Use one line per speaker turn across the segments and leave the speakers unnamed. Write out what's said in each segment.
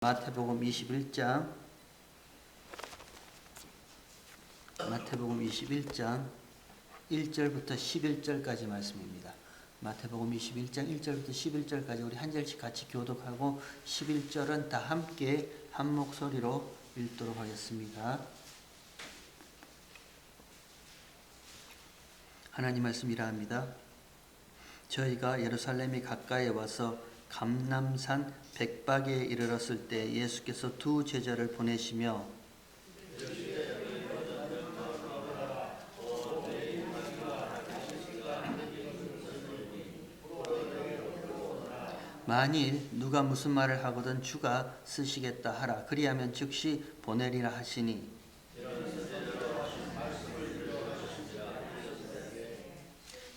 마태복음 21장 1절부터 11절까지 말씀입니다. 마태복음 21장 1절부터 11절까지 우리 한 절씩 같이 교독하고 11절은 다 함께 한 목소리로 읽도록 하겠습니다. 하나님 말씀이라 합니다. 저희가 예루살렘이 가까이 와서 감람산 백박에 이르렀을 때 예수께서 두 제자를 보내시며 만일 누가 무슨 말을 하거든 주가 쓰시겠다 하라. 그리하면 즉시 보내리라 하시니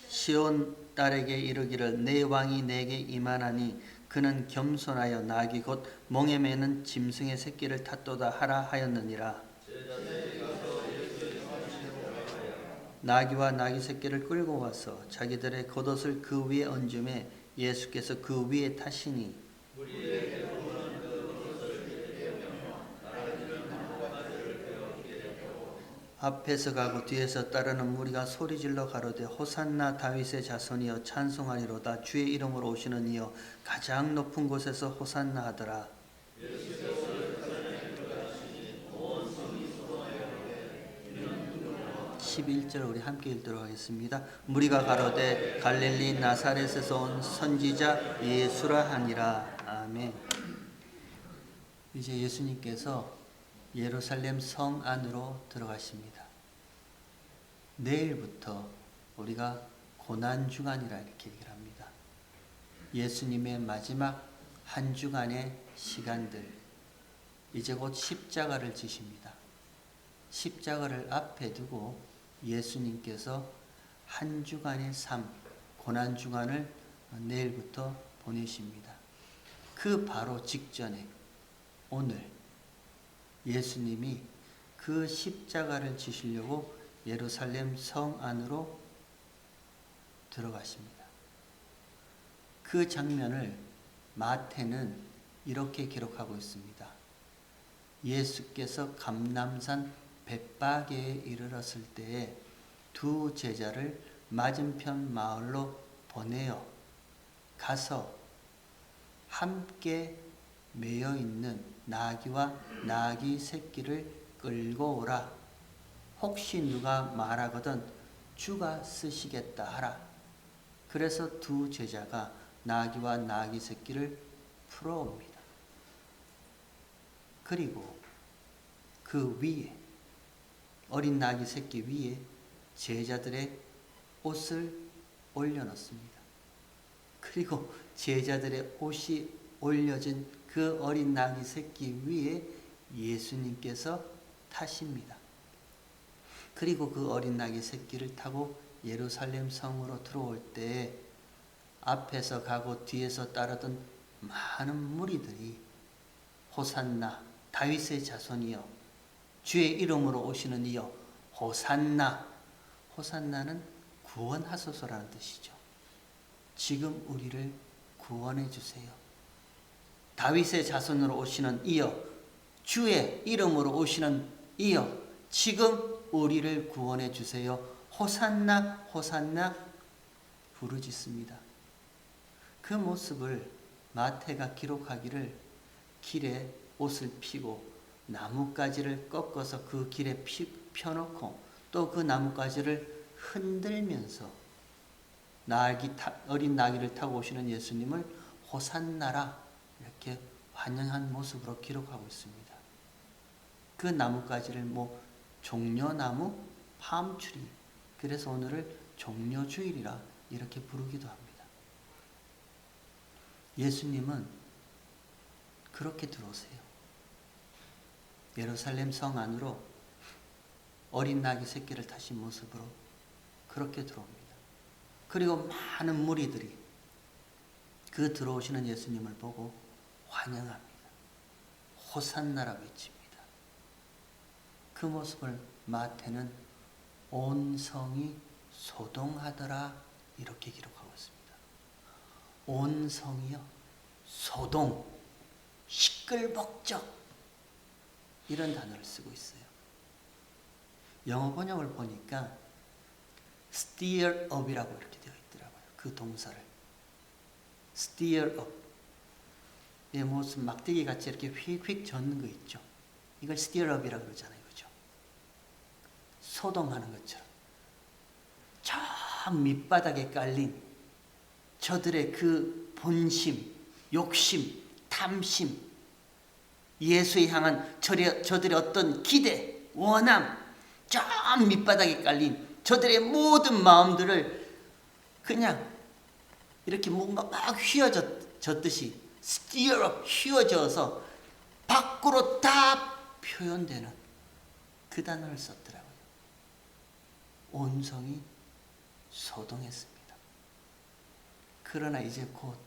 시온 딸에게 이르기를 내 왕이 내게 임하나니 그는 겸손하여 나귀 곧 멍에 매는 짐승의 새끼를 탔도다 하라 하였느니라. 나귀와 나귀 새끼를 끌고 와서 자기들의 겉옷을 그 위에 얹음에 예수께서 그 위에 타시니 앞에서 가고 뒤에서 따르는 무리가 소리질러 가로되 호산나 다윗의 자손이여 찬송하리로다. 주의 이름으로 오시는 이여 가장 높은 곳에서 호산나 하더라. 11절 우리 함께 읽도록 하겠습니다. 무리가 가로되 갈릴리 나사렛에서 온 선지자 예수라 하니라. 아멘. 이제 예수님께서 예루살렘 성 안으로 들어가십니다. 내일부터 우리가 고난주간이라 이렇게 얘기를 합니다. 예수님의 마지막 한 주간의 시간들, 이제 곧 십자가를 지십니다. 십자가를 앞에 두고 예수님께서 한 주간의 삶, 고난주간을 내일부터 보내십니다. 그 바로 직전에 오늘 예수님이 그 십자가를 지시려고 예루살렘 성 안으로 들어가십니다. 그 장면을 마태는 이렇게 기록하고 있습니다. 예수께서 감람산 bet박에 이르렀을 때에 두 제자를 맞은편 마을로 보내어 가서 함께 매여 있는 나귀와 나귀 새끼를 끌고 오라. 혹시 누가 말하거든 주가 쓰시겠다 하라. 그래서 두 제자가 나귀와 나귀 새끼를 풀어옵니다. 그리고 그 위에 어린 나귀 새끼 위에 제자들의 옷을 올려놓습니다. 그리고 제자들의 옷이 올려진 그 어린 나귀 새끼 위에 예수님께서 타십니다. 그리고 그 어린 나귀 새끼를 타고 예루살렘 성으로 들어올 때 앞에서 가고 뒤에서 따르던 많은 무리들이 호산나 다윗의 자손이여 주의 이름으로 오시는 이여 호산나. 호산나는 구원하소서라는 뜻이죠. 지금 우리를 구원해 주세요. 다윗의 자손으로 오시는 이여 주의 이름으로 오시는 이여 지금 우리를 구원해 주세요. 호산나 호산나 부르짖습니다. 그 모습을 마태가 기록하기를 길에 옷을 피고 나뭇가지를 꺾어서 그 길에 펴놓고 또 그 나뭇가지를 흔들면서 어린 나귀를 타고 오시는 예수님을 호산나라 이렇게 환영한 모습으로 기록하고 있습니다. 그 나뭇가지를 종려나무, 팜트리, 그래서 오늘을 종려주일이라 이렇게 부르기도 합니다. 예수님은 그렇게 들어오세요. 예루살렘 성 안으로 어린 나귀 새끼를 타신 모습으로 그렇게 들어옵니다. 그리고 많은 무리들이 그 들어오시는 예수님을 보고 환영합니다. 호산나라고 외칩니다. 그 모습을 마태는 온 성이 소동하더라 이렇게 기록하고 있습니다. 온 성이요 소동. 시끌벅적 이런 단어를 쓰고 있어요. 영어 번역을 보니까 stir up이라고 이렇게 되어 있더라고요. 그 동사를 stir up. 예, 무슨 막대기 같이 이렇게 휙휙 젓는 거 있죠. 이걸 stir up이라고 그러잖아요. 그죠? 소동하는 것처럼. 저 밑바닥에 깔린 저들의 그 본심, 욕심, 탐심, 예수에 향한 저들의 어떤 기대, 원함, 저 밑바닥에 깔린 저들의 모든 마음들을 그냥 이렇게 뭔가 막 휘어졌듯이 stir up, 휘어져서 밖으로 다 표현되는 그 단어를 썼더라고요. 온성이 소동했습니다. 그러나 이제 곧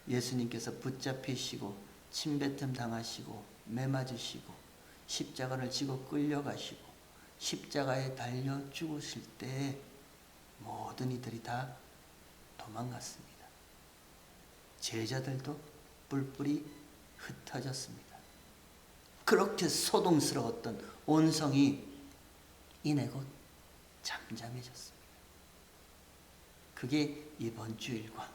예수님께서 붙잡히시고 침뱉음 당하시고 매 맞으시고 십자가를 지고 끌려가시고 십자가에 달려 죽으실 때 모든 이들이 다 도망갔습니다. 제자들도 뿔뿔이 흩어졌습니다. 그렇게 소동스러웠던 온성이 이내 곧 잠잠해졌습니다. 그게 이번 주일과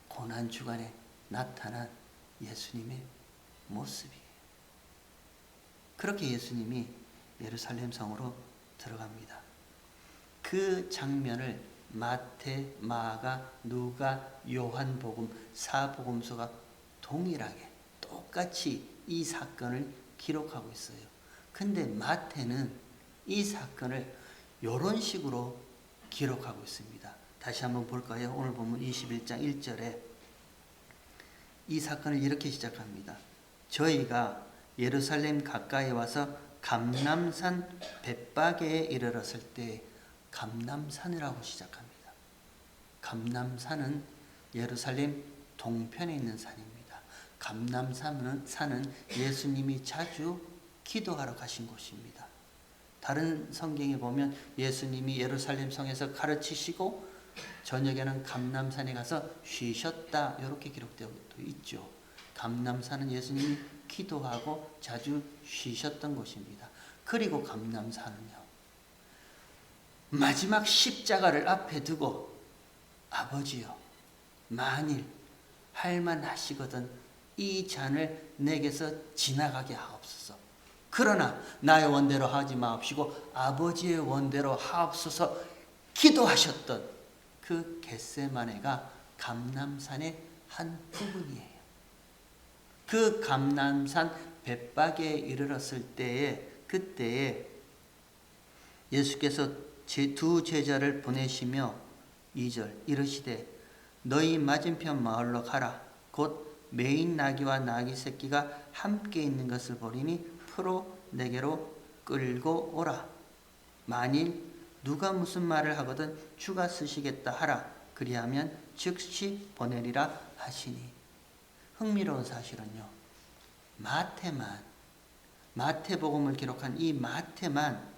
고난주간에 나타난 예수님의 모습이에요. 그렇게 예수님이 예루살렘 성으로 들어갑니다. 그 장면을 마태, 마가, 누가, 요한복음, 사복음서가 동일하게 똑같이 이 사건을 기록하고 있어요. 근데 마태는 이 사건을 이런 식으로 기록하고 있습니다. 다시 한번 볼까요? 오늘 보면 21장 1절에 이 사건을 이렇게 시작합니다. 저희가 예루살렘 가까이 와서 감람산 벳바게에 이르렀을 때, 감람산이라고 시작합니다. 감람산은 예루살렘 동편에 있는 산입니다. 감람산은 예수님이 자주 기도하러 가신 곳입니다. 다른 성경에 보면 예수님이 예루살렘 성에서 가르치시고 저녁에는 감람산에 가서 쉬셨다 이렇게 기록되어 있죠. 감람산은 예수님이 기도하고 자주 쉬셨던 곳입니다. 그리고 감람산은요, 마지막 십자가를 앞에 두고 아버지여, 만일 할만하시거든 이 잔을 내게서 지나가게 하옵소서. 그러나 나의 원대로 하지 마옵시고 아버지의 원대로 하옵소서 기도하셨던 그 겟세마네가 감람산의 한 부분이에요. 그 감람산 벳바게에 이르렀을 때에, 그때에 예수께서 두 제자를 보내시며 2절 이르시되 너희 맞은편 마을로 가라. 곧 메인 나귀와 나귀 새끼가 함께 있는 것을 보리니 풀어 내게로 끌고 오라. 만일 누가 무슨 말을 하거든 주가 쓰시겠다 하라. 그리하면 즉시 보내리라 하시니. 흥미로운 사실은요, 마태복음을 기록한 이 마태만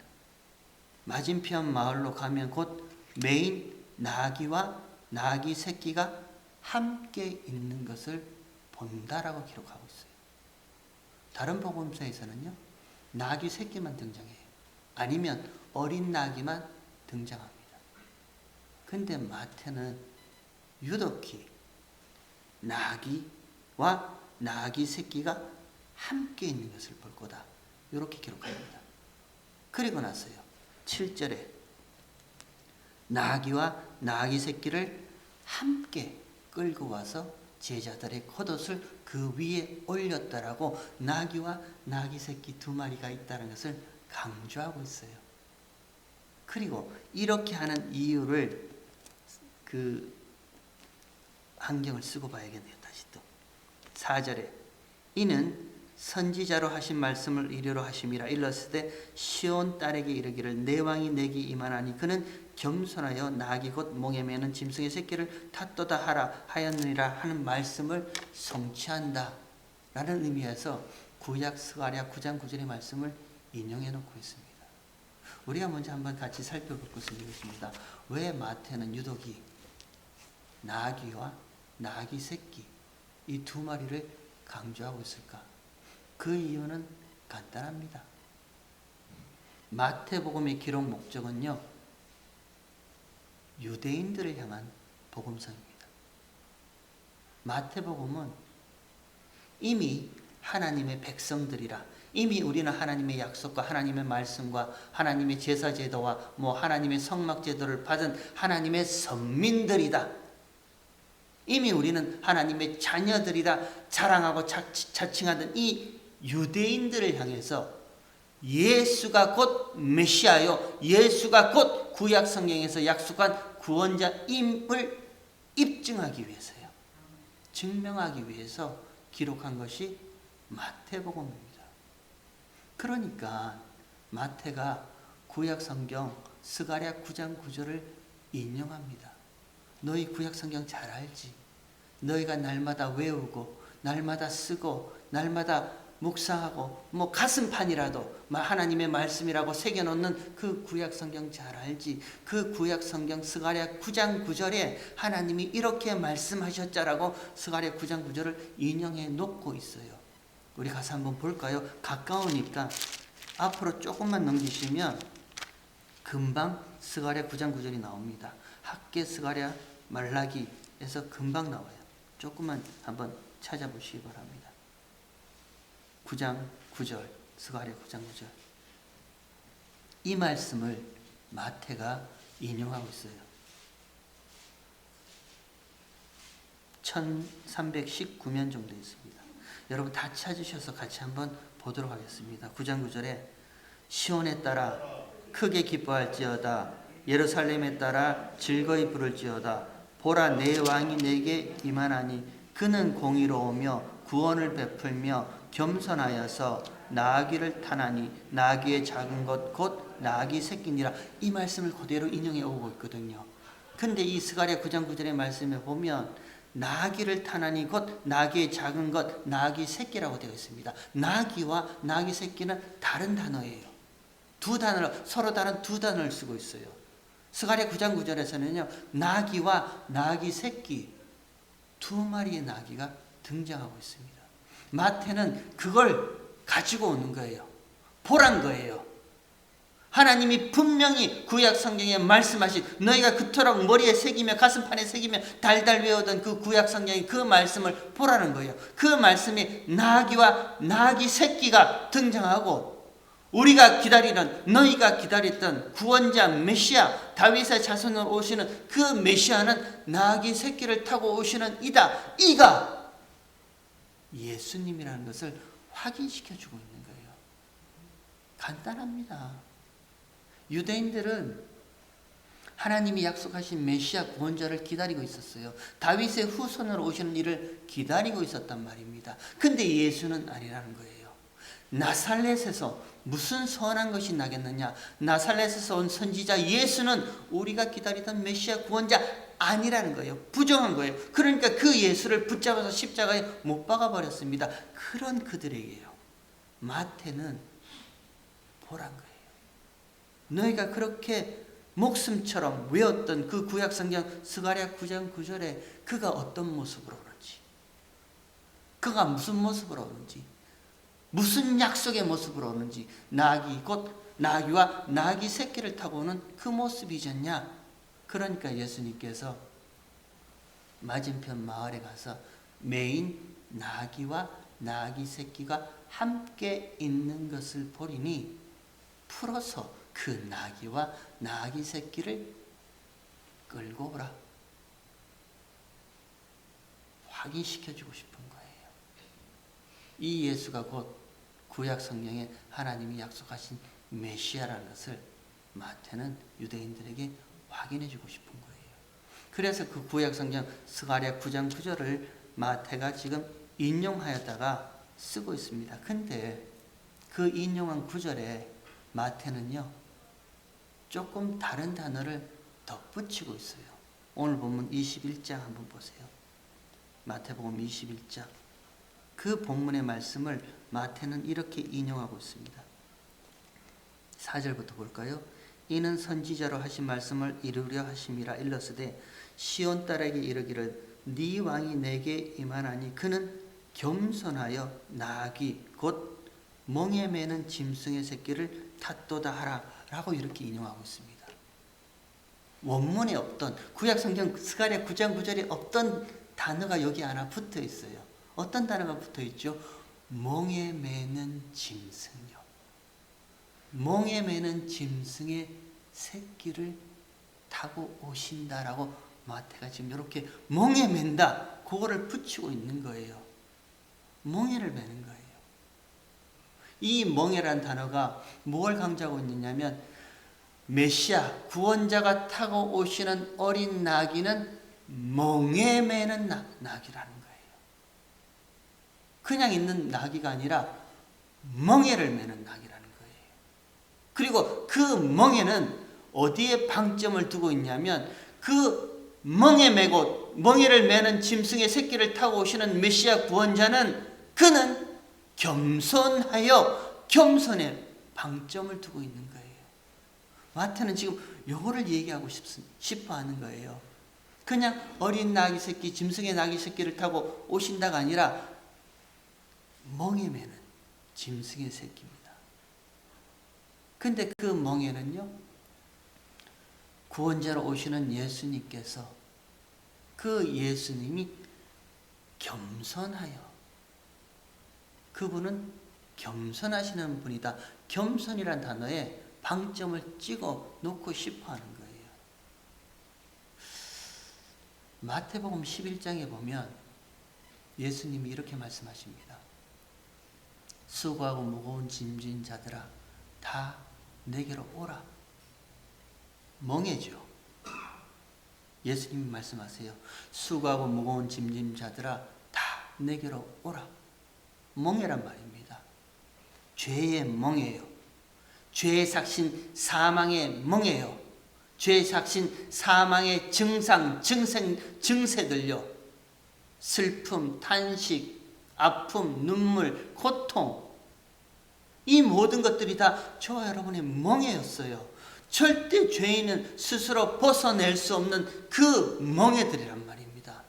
맞은편 마을로 가면 곧 메인 나귀와 나귀 새끼가 함께 있는 것을 본다라고 기록하고 있어요. 다른 복음서에서는요, 나귀 새끼만 등장해요. 아니면 어린 나귀만 등장합니다. 근데 마태는 유독히 나귀와 나귀 새끼가 함께 있는 것을 볼 거다, 이렇게 기록합니다. 그리고 나서요, 7절에 나귀와 나귀 새끼를 함께 끌고 와서 제자들의 겉옷을 그 위에 올렸다라고 나귀와 나귀 새끼 두 마리가 있다는 것을 강조하고 있어요. 그리고 이렇게 하는 이유를 그 한경을 쓰고 봐야겠네요. 다시 또 4절에 이는 선지자로 하신 말씀을 이르러 하심이라. 일렀으되 시온 딸에게 이르기를 내 왕이 내게 임하나니 그는 겸손하여 나귀 곧 목에 매는 짐승의 새끼를 탓도다 하라 하였느니라 하는 말씀을 성취한다 라는 의미에서 구약 스가랴 9장 9절의 말씀을 인용해 놓고 있습니다. 우리가 먼저 한번 같이 살펴볼 것은 이것입니다. 왜 마태는 유독이 나귀와 나귀 새끼 이 두 마리를 강조하고 있을까? 그 이유는 간단합니다. 마태복음의 기록 목적은요, 유대인들을 향한 복음서입니다. 마태복음은 이미 하나님의 백성들이라, 이미 우리는 하나님의 약속과 하나님의 말씀과 하나님의 제사제도와 하나님의 성막제도를 받은 하나님의 선민들이다. 이미 우리는 하나님의 자녀들이라 자랑하고 자칭하던 이 유대인들을 향해서 예수가 곧 메시아요, 예수가 곧 구약 성경에서 약속한 구원자임을 입증하기 위해서요, 증명하기 위해서 기록한 것이 마태복음입니다. 그러니까 마태가 구약 성경 스가랴 9장 9절을 인용합니다. 너희 구약 성경 잘 알지? 너희가 날마다 외우고 날마다 쓰고 날마다 묵상하고 가슴판이라도 하나님의 말씀이라고 새겨놓는 그 구약 성경 잘 알지? 그 구약 성경 스가랴 9장 9절에 하나님이 이렇게 말씀하셨자라고 스가랴 9장 9절을 인용해 놓고 있어요. 우리 가서 한번 볼까요? 가까우니까 앞으로 조금만 넘기시면 금방 스가랴 9장 9절이 나옵니다. 학개 스가랴 말라기에서 금방 나와요. 조금만 한번 찾아보시기 바랍니다. 9장 9절, 스가랴 9장 9절. 이 말씀을 마태가 인용하고 있어요. 1319면 정도 있습니다. 여러분 다 찾으셔서 같이 한번 보도록 하겠습니다. 9장 9절에 시온에 따라 크게 기뻐할지어다, 예루살렘에 따라 즐거이 부를지어다. 보라, 내 왕이 내게 임하나니 그는 공의로우며 구원을 베풀며 겸손하여서 나귀를 타나니 나귀의 작은 것 곧 나귀 새끼니라. 이 말씀을 그대로 인용해 오고 있거든요. 근데 이 스가랴 9장 9절의 말씀에 보면 나귀를 타나니 곧 나귀의 작은 것 나귀 새끼라고 되어 있습니다. 나귀와 나귀 새끼는 다른 단어예요. 두 단어를, 서로 다른 두 단어를 쓰고 있어요. 스가랴 9장 9절에서는요, 나귀와 나귀 새끼 두 마리의 나귀가 등장하고 있습니다. 마태는 그걸 가지고 오는 거예요. 보란 거예요. 하나님이 분명히 구약 성경에 말씀하신, 너희가 그토록 머리에 새기며 가슴판에 새기며 달달 외우던 그 구약 성경의 그 말씀을 보라는 거예요. 그 말씀이 나귀와 나귀 새끼가 등장하고, 우리가 기다리는, 너희가 기다렸던 구원자 메시아, 다윗의 자손으로 오시는 그 메시아는 나귀 새끼를 타고 오시는 이가 예수님이라는 것을 확인시켜주고 있는 거예요. 간단합니다. 유대인들은 하나님이 약속하신 메시아 구원자를 기다리고 있었어요. 다윗의 후손으로 오시는 이를 기다리고 있었단 말입니다. 근데 예수는 아니라는 거예요. 나살렛에서 무슨 선한 것이 나겠느냐? 나살렛에서 온 선지자 예수는 우리가 기다리던 메시아 구원자 아니라는 거예요. 부정한 거예요. 그러니까 그 예수를 붙잡아서 십자가에 못 박아 버렸습니다. 그런 그들에게요, 마태는 보란 거예요. 너희가 그렇게 목숨처럼 외웠던 그 구약 성경 스가랴 9장 9절에 그가 어떤 모습으로 오는지, 그가 무슨 모습으로 오는지, 무슨 약속의 모습으로 오는지, 나귀 곧 나귀와 나귀 새끼를 타고 오는 그 모습이잖냐. 그러니까 예수님께서 맞은편 마을에 가서 메인 나귀와 나귀 새끼가 함께 있는 것을 보리니 풀어서 그 나귀와 나귀 새끼를 끌고 오라. 확인시켜주고 싶은 거예요. 이 예수가 곧 구약 성경에 하나님이 약속하신 메시아라는 것을 마태는 유대인들에게 확인해주고 싶은 거예요. 그래서 그 구약 성경 스가랴 9장 9절을 마태가 지금 인용하였다가 쓰고 있습니다. 근데 그 인용한 9절에 마태는요, 조금 다른 단어를 덧붙이고 있어요. 오늘 본문 21장 한번 보세요. 마태복음 21장. 그 본문의 말씀을 마태는 이렇게 인용하고 있습니다. 4절부터 볼까요? 이는 선지자로 하신 말씀을 이루려 하심이라. 일렀으되 시온 딸에게 이르기를 네 왕이 내게 임하나니 그는 겸손하여 나귀 곧 멍에 매는 짐승의 새끼를 탓도다 하라 라고 이렇게 인용하고 있습니다. 원문에 없던, 구약성경 스가랴 9장 9절에 없던 단어가 여기 하나 붙어 있어요. 어떤 단어가 붙어 있죠? 멍에 매는 짐승이요. 멍에 매는 짐승의 새끼를 타고 오신다라고 마태가 지금 이렇게 멍에 맨다, 그거를 붙이고 있는 거예요. 멍에를 매는 거예요. 이 멍에란 단어가 뭘 강조하고 있느냐면 메시아, 구원자가 타고 오시는 어린 나귀는 멍에 매는 나귀라는 거예요. 그냥 있는 나귀가 아니라 멍에를 매는 나귀라는 거예요. 그리고 그 멍에는 어디에 방점을 두고 있냐면 그 멍에 매고 멍에를 매는 짐승의 새끼를 타고 오시는 메시아 구원자는 그는 겸손하여 겸손에 방점을 두고 있는 거예요. 마태는 지금 요거를 얘기하고 싶어 하는 거예요. 그냥 어린 나귀 새끼, 짐승의 나귀 새끼를 타고 오신다가 아니라 멍에 매는 짐승의 새끼입니다. 근데 그 멍에는요, 구원자로 오시는 예수님께서, 그 예수님이 겸손하여, 그분은 겸손하시는 분이다. 겸손이란 단어에 방점을 찍어 놓고 싶어 하는 거예요. 마태복음 11장에 보면 예수님이 이렇게 말씀하십니다. 수고하고 무거운 짐진 자들아 다 내게로 오라. 멍에죠. 예수님이 말씀하세요. 수고하고 무거운 짐진 자들아 다 내게로 오라. 멍에란 말입니다. 죄의 멍에요. 죄의 삭신 사망의 멍에요. 죄의 삭신 사망의 증상, 증세들요. 슬픔, 탄식, 아픔, 눈물, 고통, 이 모든 것들이 다 저와 여러분의 멍에였어요. 절대 죄인은 스스로 벗어낼 수 없는 그 멍에들이란 말입니다.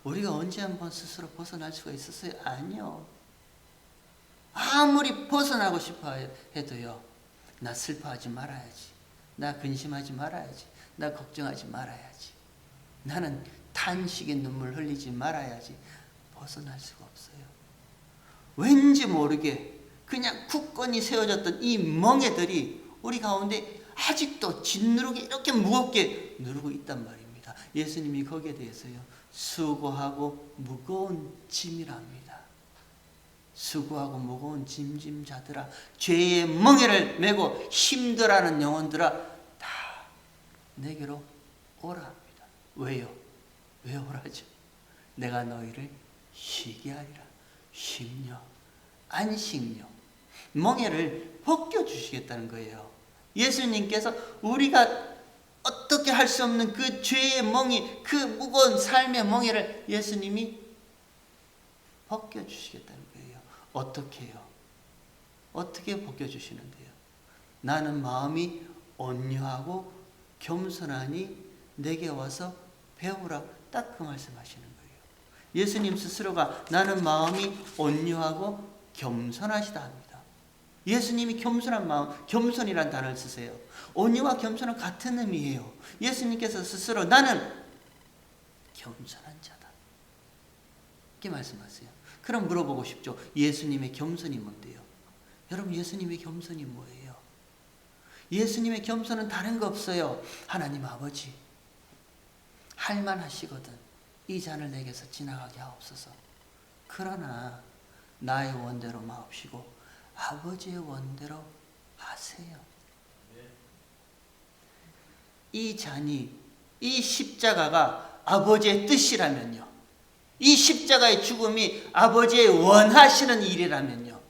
우리가 언제 한번 스스로 벗어날 수가 있었어요? 아니요. 아무리 벗어나고 싶어 해도요, 나 슬퍼하지 말아야지, 나 근심하지 말아야지, 나 걱정하지 말아야지, 나는 탄식의 눈물 흘리지 말아야지, 벗어날 수가 없어요. 왠지 모르게 그냥 굳건히 세워졌던 이 멍에들이 우리 가운데 아직도 짓누르게 이렇게 무겁게 누르고 있단 말입니다. 예수님이 거기에 대해서요, 수고하고 무거운 짐이랍니다. 수고하고 무거운 짐짐자들아, 죄의 멍에를 메고 힘들어하는 영혼들아 다 내게로 오라 합니다. 왜요? 왜 오라죠? 내가 너희를 쉬게 하리라. 쉼요, 안식요, 멍에를 벗겨주시겠다는 거예요. 예수님께서 우리가 어떻게 할 수 없는 그 죄의 멍이, 그 무거운 삶의 멍에를 예수님이 벗겨주시겠다는 거예요. 어떻게 해요? 어떻게 벗겨주시는데요? 나는 마음이 온유하고 겸손하니 내게 와서 배우라. 딱 그 말씀하시는 거예요. 예수님 스스로가 나는 마음이 온유하고 겸손하시다 합니다. 예수님이 겸손한 마음, 겸손이란 단어를 쓰세요. 온유와 겸손은 같은 의미예요. 예수님께서 스스로 나는 겸손한 자다, 이렇게 말씀하세요. 그럼 물어보고 싶죠. 예수님의 겸손이 뭔데요? 여러분, 예수님의 겸손이 뭐예요? 예수님의 겸손은 다른 거 없어요. 하나님 아버지, 할만하시거든 이 잔을 내게서 지나가게 하옵소서. 그러나 나의 원대로 마옵시고 아버지의 원대로 하세요. 이 잔이, 이 십자가가 아버지의 뜻이라면요, 이 십자가의 죽음이 아버지의 원하시는 일이라면요,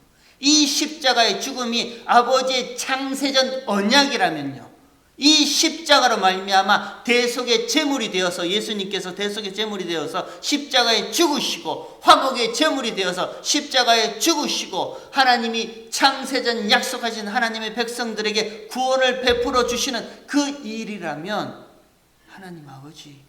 이 십자가의 죽음이 아버지의 창세전 언약이라면요, 이 십자가로 말미암아 대속의 제물이 되어서, 예수님께서 대속의 제물이 되어서 십자가에 죽으시고 화목의 제물이 되어서 십자가에 죽으시고 하나님이 창세전 약속하신 하나님의 백성들에게 구원을 베풀어 주시는 그 일이라면, 하나님 아버지,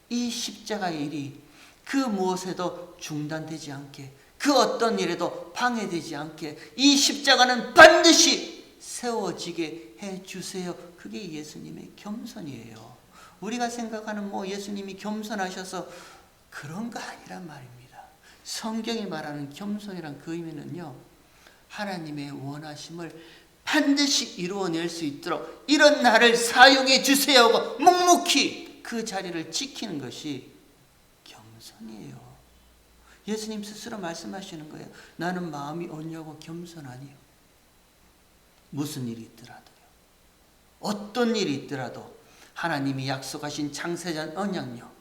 이 십자가의 일이 그 무엇에도 중단되지 않게, 그 어떤 일에도 방해되지 않게 이 십자가는 반드시 세워지게 해주세요. 그게 예수님의 겸손이에요. 우리가 생각하는 예수님이 겸손하셔서 그런 거 아니란 말입니다. 성경이 말하는 겸손이란 그 의미는요, 하나님의 원하심을 반드시 이루어낼 수 있도록 이런 나를 사용해 주세요 하고 묵묵히 그 자리를 지키는 것이 겸손이에요. 예수님 스스로 말씀하시는 거예요. 나는 마음이 온유하고 겸손하니요. 무슨 일이 있더라도요, 어떤 일이 있더라도 하나님이 약속하신 창세전 언약요,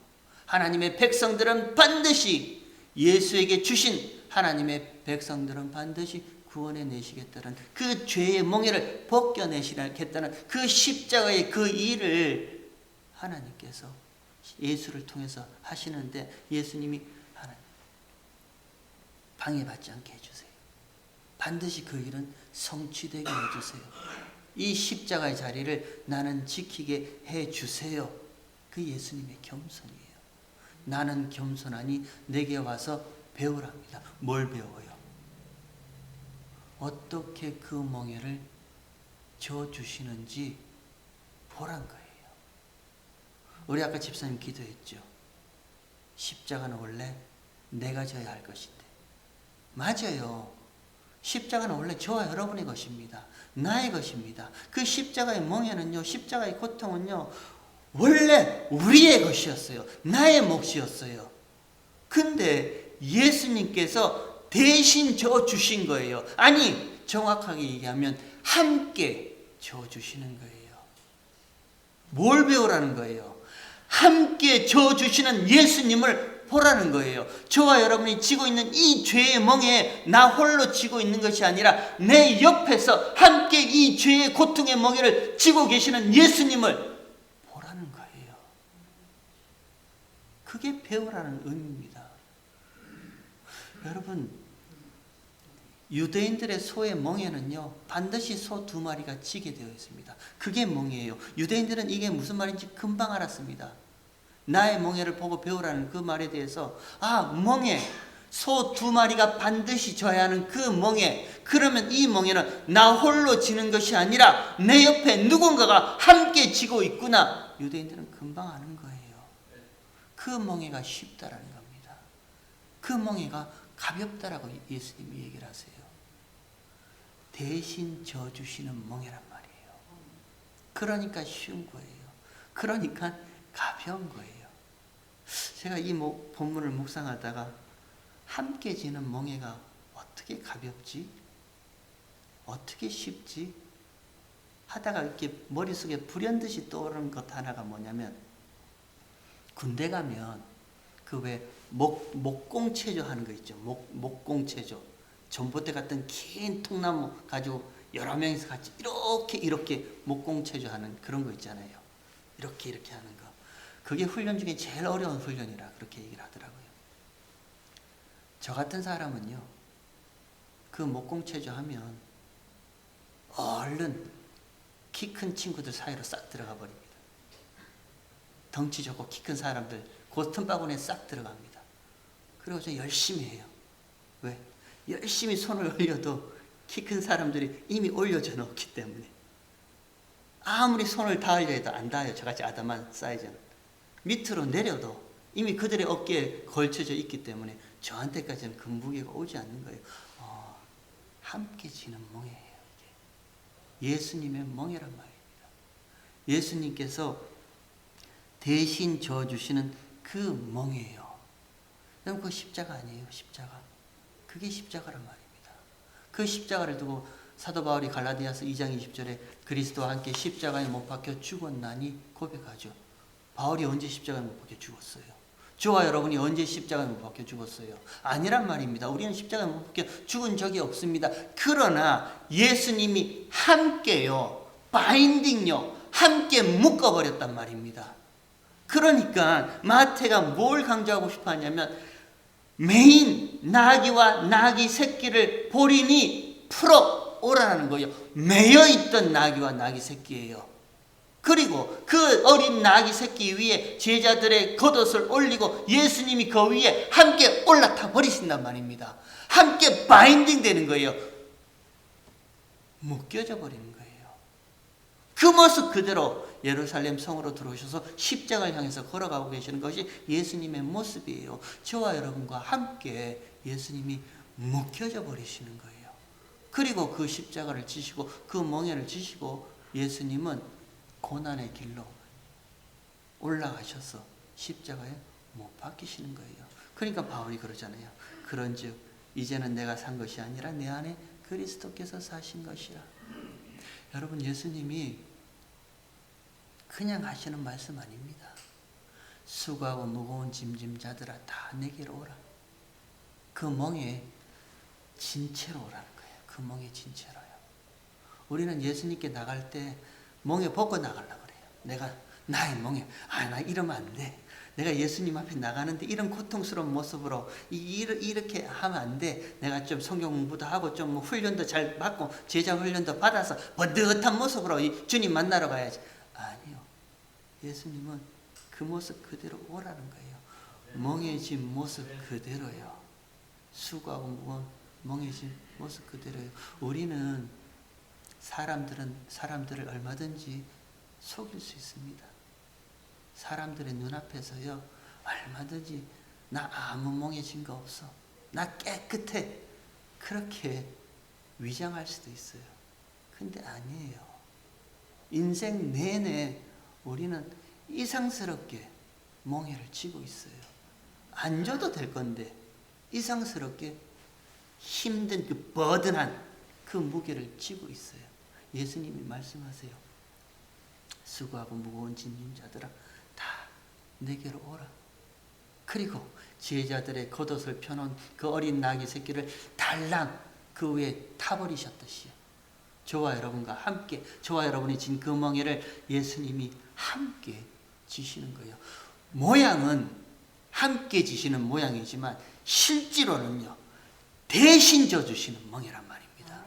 하나님의 백성들은 반드시 예수에게 주신 하나님의 백성들은 반드시 구원해 내시겠다는 그 죄의 몽해를 벗겨내시겠다는 그 십자가의 그 일을 하나님께서 예수를 통해서 하시는데, 예수님이 하나님 방해받지 않게 해주세요. 반드시 그 일은 성취되게 해주세요. 이 십자가의 자리를 나는 지키게 해주세요. 그 예수님의 겸손이에요. 나는 겸손하니 내게 와서 배우랍니다. 뭘 배워요? 어떻게 그 멍에를 져주시는지 보란 거예요. 우리 아까 집사님 기도했죠. 십자가는 원래 내가 져야 할 것인데. 맞아요. 십자가는 원래 저와 여러분의 것입니다. 나의 것입니다. 그 십자가의 멍에는요, 십자가의 고통은요, 원래 우리의 것이었어요. 나의 몫이었어요. 근데 예수님께서 대신 져주신 거예요. 아니, 정확하게 얘기하면 함께 져주시는 거예요. 뭘 배우라는 거예요? 함께 져주시는 예수님을 보라는 거예요. 저와 여러분이 지고 있는 이 죄의 멍에 나 홀로 지고 있는 것이 아니라 내 옆에서 함께 이 죄의 고통의 멍에를 지고 계시는 예수님을 보라는 거예요. 그게 배우라는 의미입니다. 여러분, 유대인들의 소의 멍에는요, 반드시 소 2마리가 지게 되어 있습니다. 그게 멍에예요. 유대인들은 이게 무슨 말인지 금방 알았습니다. 나의 멍에를 보고 배우라는 그 말에 대해서, 멍에, 소 2마리가 반드시 져야 하는 그 멍에, 그러면 이 멍에는 나 홀로 지는 것이 아니라 내 옆에 누군가가 함께 지고 있구나. 유대인들은 금방 아는 거예요. 그 멍에가 쉽다라는 겁니다. 그 멍에가 가볍다라고 예수님이 얘기를 하세요. 대신 져주시는 멍에란 말이에요. 그러니까 쉬운 거예요. 그러니까 가벼운 거예요. 제가 이 본문을 묵상하다가 함께 지는 멍에가 어떻게 가볍지? 어떻게 쉽지? 하다가 이렇게 머릿속에 불현듯이 떠오르는 것 하나가 뭐냐면, 군대 가면 그 왜 목공체조 하는 거 있죠. 목공체조. 전봇대 같은 긴 통나무 가지고 여러 명이서 같이 이렇게 목공체조 하는 그런 거 있잖아요. 이렇게 하는 거. 그게 훈련 중에 제일 어려운 훈련이라 그렇게 얘기를 하더라고요. 저 같은 사람은요, 그 목공체조 하면 얼른 키 큰 친구들 사이로 싹 들어가 버립니다. 덩치 좋고 키 큰 사람들 그 틈바구니에 싹 들어갑니다. 그리고 저 열심히 해요. 왜? 열심히 손을 올려도 키 큰 사람들이 이미 올려져 놓기 때문에 아무리 손을 닿으려 해도 안 닿아요. 저같이 아담한 사이즈는. 밑으로 내려도 이미 그들의 어깨에 걸쳐져 있기 때문에 저한테까지는 그 무게가 오지 않는 거예요. 함께 지는 멍에예요. 이게. 예수님의 멍에란 말입니다. 예수님께서 대신 져주시는 그 멍에예요. 그럼 그 십자가 아니에요. 십자가. 그게 십자가란 말입니다. 그 십자가를 두고 사도 바울이 갈라디아서 2장 20절에 그리스도와 함께 십자가에 못 박혀 죽었나니 고백하죠. 바울이 언제 십자가에 못 박혀 죽었어요? 저와 여러분이 언제 십자가에 못 박혀 죽었어요? 아니란 말입니다. 우리는 십자가에 못 박혀 죽은 적이 없습니다. 그러나 예수님이 함께요, 바인딩요, 함께 묶어버렸단 말입니다. 그러니까 마태가 뭘 강조하고 싶어 하냐면, 메인 나귀와 나귀 새끼를 보리니 풀어 오라는 거예요. 매여있던 나귀와 나귀 새끼예요. 그리고 그 어린 나귀 새끼 위에 제자들의 겉옷을 올리고 예수님이 그 위에 함께 올라타 버리신단 말입니다. 함께 바인딩 되는 거예요. 묶여져 버리는 거예요. 그 모습 그대로 예루살렘 성으로 들어오셔서 십자가를 향해서 걸어가고 계시는 것이 예수님의 모습이에요. 저와 여러분과 함께 예수님이 묶여져 버리시는 거예요. 그리고 그 십자가를 지시고 그 멍에를 지시고 예수님은 고난의 길로 올라가셔서 십자가에 못 박히시는 거예요. 그러니까 바울이 그러잖아요. 그런즉 이제는 내가 산 것이 아니라 내 안에 그리스도께서 사신 것이라. 여러분, 예수님이 그냥 하시는 말씀 아닙니다. 수고하고 무거운 짐진 자들아 다 내게로 오라. 그 멍에 진채로 오라는 거예요. 그 멍에 진채로요. 우리는 예수님께 나갈 때 멍에 벗고 나가려고 그래요. 나의 멍에, 나 이러면 안 돼. 내가 예수님 앞에 나가는데 이런 고통스러운 모습으로 이렇게 하면 안 돼. 내가 좀 성경 공부도 하고 좀 훈련도 잘 받고 제자 훈련도 받아서 번듯한 모습으로 주님 만나러 가야지. 아니요. 예수님은 그 모습 그대로 오라는 거예요. 멍해진 모습 그대로요. 수고하고 무거운 멍해진 모습 그대로요. 우리는 사람들을 얼마든지 속일 수 있습니다. 사람들의 눈앞에서요, 얼마든지 나 아무 멍해진 거 없어, 나 깨끗해, 그렇게 위장할 수도 있어요. 근데 아니에요. 인생 내내 우리는 이상스럽게 멍해를 쥐고 있어요. 안 줘도 될 건데 이상스럽게 힘든 그 버든한 그 무게를 쥐고 있어요. 예수님이 말씀하세요. 수고하고 무거운 짐진 자들아 다 내게로 오라. 그리고 제자들의 겉옷을 펴놓은 그 어린 나귀 새끼를 달랑 그 위에 타버리셨듯이요. 저와 여러분과 함께, 저와 여러분이 진 그 멍에를 예수님이 함께 지시는 거예요. 모양은 함께 지시는 모양이지만 실제로는요, 대신 져주시는 멍에란 말입니다.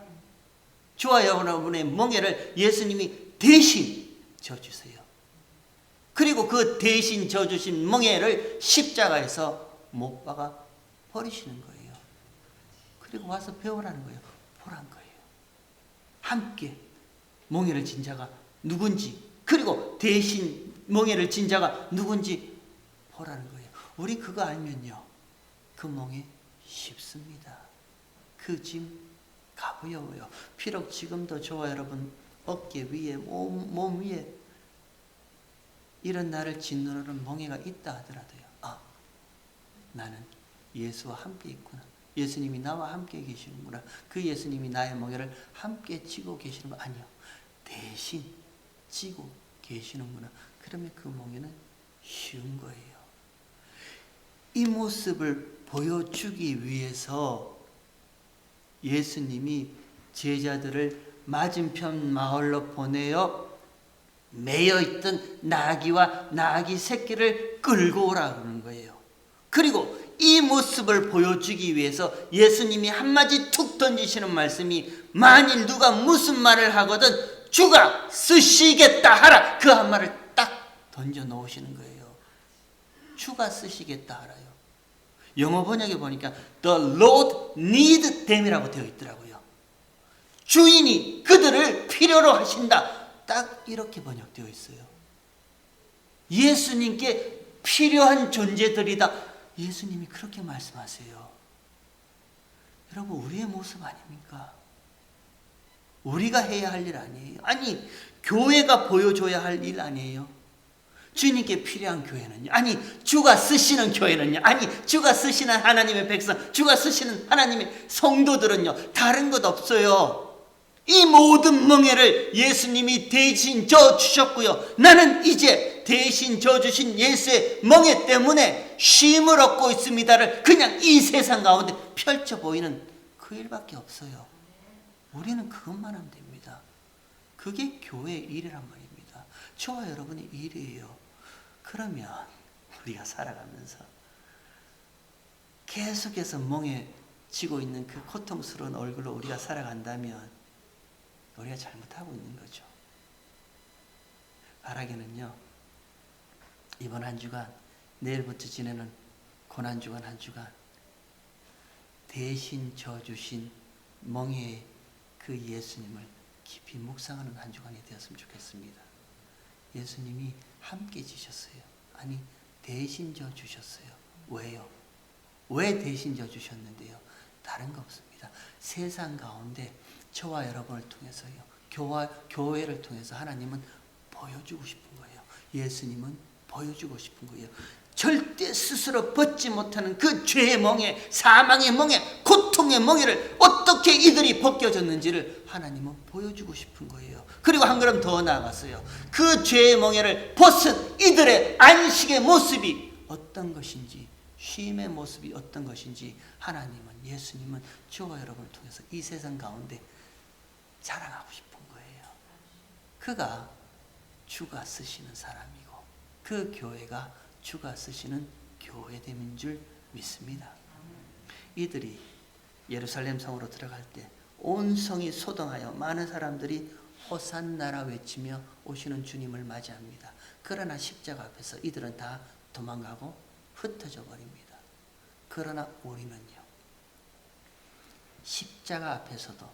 저와 여러분의 멍에를 예수님이 대신 져주세요. 그리고 그 대신 져주신 멍에를 십자가에서 못 박아 버리시는 거예요. 그리고 와서 배우라는 거예요. 보란 거예요. 함께 멍에를 진 자가 누군지, 그리고 대신 멍에를 진 자가 누군지 보라는 거예요. 우리 그거 알면요, 그 멍에 쉽습니다. 그 짐 가벼워요. 비록 지금도 저와 여러분 어깨 위에, 몸 위에 이런 나를 짓누르는 멍에가 있다 하더라도요, 나는 예수와 함께 있구나. 예수님이 나와 함께 계시는구나. 그 예수님이 나의 멍에를 함께 쥐고 계시는 거 아니요. 대신 쥐고 계시는구나. 그러면 그 멍에는 쉬운 거예요. 이 모습을 보여주기 위해서 예수님이 제자들을 맞은편 마을로 보내어 매여있던 나귀와 나귀 새끼를 끌고 오라 그러는 거예요. 그리고 이 모습을 보여주기 위해서 예수님이 한마디 툭 던지시는 말씀이, 만일 누가 무슨 말을 하거든 주가 쓰시겠다 하라. 그 한 말을 딱 던져 놓으시는 거예요. 주가 쓰시겠다 하라요. 영어 번역에 보니까 The Lord need them이라고 되어 있더라고요. 주인이 그들을 필요로 하신다. 딱 이렇게 번역되어 있어요. 예수님께 필요한 존재들이다. 예수님이 그렇게 말씀하세요. 여러분, 우리의 모습 아닙니까? 우리가 해야 할 일 아니에요. 아니, 교회가 보여줘야 할 일 아니에요. 주님께 필요한 교회는요, 아니 주가 쓰시는 교회는요, 아니 주가 쓰시는 하나님의 백성, 주가 쓰시는 하나님의 성도들은요, 다른 것 없어요. 이 모든 멍에를 예수님이 대신 져주셨고요, 나는 이제 대신 져주신 예수의 멍에 때문에 쉼을 얻고 있습니다를 그냥 이 세상 가운데 펼쳐 보이는 그 일밖에 없어요. 우리는 그것만 하면 됩니다. 그게 교회의 일이란 말입니다. 저와 여러분의 일이에요. 그러면 우리가 살아가면서 계속해서 멍에 쥐고 있는 그 고통스러운 얼굴로 우리가 살아간다면 우리가 잘못하고 있는 거죠. 바라기는요, 이번 한 주간, 내일부터 지내는 고난주간 한 주간, 대신 져주신 멍에의 그 예수님을 깊이 묵상하는 한 주간이 되었으면 좋겠습니다. 예수님이 함께 지셨어요. 아니, 대신 져주셨어요. 왜요? 왜 대신 져주셨는데요? 다른 거 없습니다. 세상 가운데 저와 여러분을 통해서요, 교회를 통해서 하나님은 보여주고 싶은 거예요. 예수님은 보여주고 싶은 거예요. 절대 스스로 벗지 못하는 그 죄의 멍에, 사망의 멍에, 고통의 멍에를 어떻게 이들이 벗겨졌는지를 하나님은 보여주고 싶은 거예요. 그리고 한 걸음 더 나아갔어요. 그 죄의 멍에를 벗은 이들의 안식의 모습이 어떤 것인지, 쉼의 모습이 어떤 것인지 하나님은, 예수님은 저와 여러분을 통해서 이 세상 가운데 자랑하고 싶은 거예요. 그가 주가 쓰시는 사람이고 그 교회가 주가 쓰시는 교회됨인 줄 믿습니다. 이들이 예루살렘 성으로 들어갈 때 온 성이 소동하여 많은 사람들이 호산나라 외치며 오시는 주님을 맞이합니다. 그러나 십자가 앞에서 이들은 다 도망가고 흩어져 버립니다. 그러나 우리는요, 십자가 앞에서도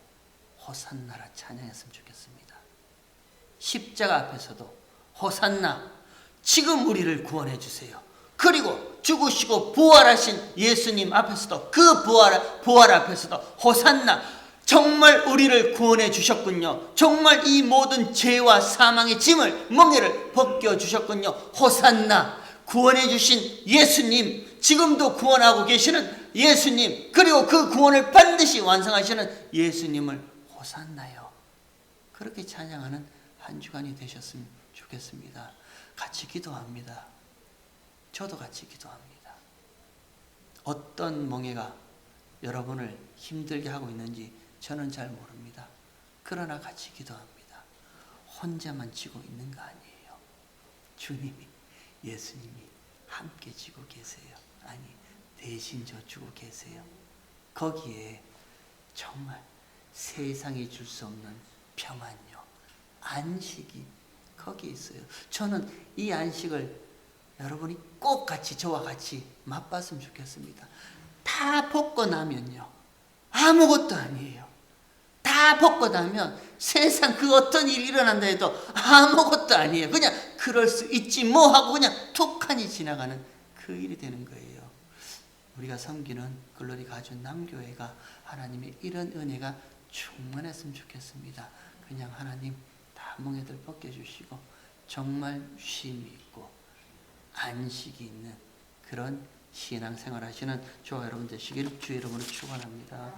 호산나라 찬양했으면 좋겠습니다. 십자가 앞에서도 호산나, 지금 우리를 구원해 주세요. 그리고 죽으시고 부활하신 예수님 앞에서도, 그 부활 앞에서도 호산나, 정말 우리를 구원해 주셨군요. 정말 이 모든 죄와 사망의 짐을, 멍에를 벗겨 주셨군요. 호산나, 구원해 주신 예수님, 지금도 구원하고 계시는 예수님, 그리고 그 구원을 반드시 완성하시는 예수님을 호산나요. 그렇게 찬양하는 한 주간이 되셨으면 좋겠습니다. 같이 기도합니다. 저도 같이 기도합니다. 어떤 멍에가 여러분을 힘들게 하고 있는지 저는 잘 모릅니다. 그러나 같이 기도합니다. 혼자만 지고 있는 거 아니에요. 주님이, 예수님이 함께 지고 계세요. 아니, 대신 져주고 계세요. 거기에 정말 세상이 줄 수 없는 평안요, 안식이 거기에 있어요. 저는 이 안식을 여러분이 꼭 같이, 저와 같이 맛봤으면 좋겠습니다. 다 벗고 나면요, 아무것도 아니에요. 다 벗고 나면 세상 그 어떤 일이 일어난다 해도 아무것도 아니에요. 그냥 그럴 수 있지 뭐 하고 그냥 툭하니 지나가는 그 일이 되는 거예요. 우리가 섬기는 글로리 가준 남교회가 하나님의 이런 은혜가 충만했으면 좋겠습니다. 그냥 하나님 다 멍에들 벗겨주시고 정말 쉼이 있고 안식이 있는 그런 신앙생활 하시는 저와 여러분 되시기를 주의 이름으로 축원합니다.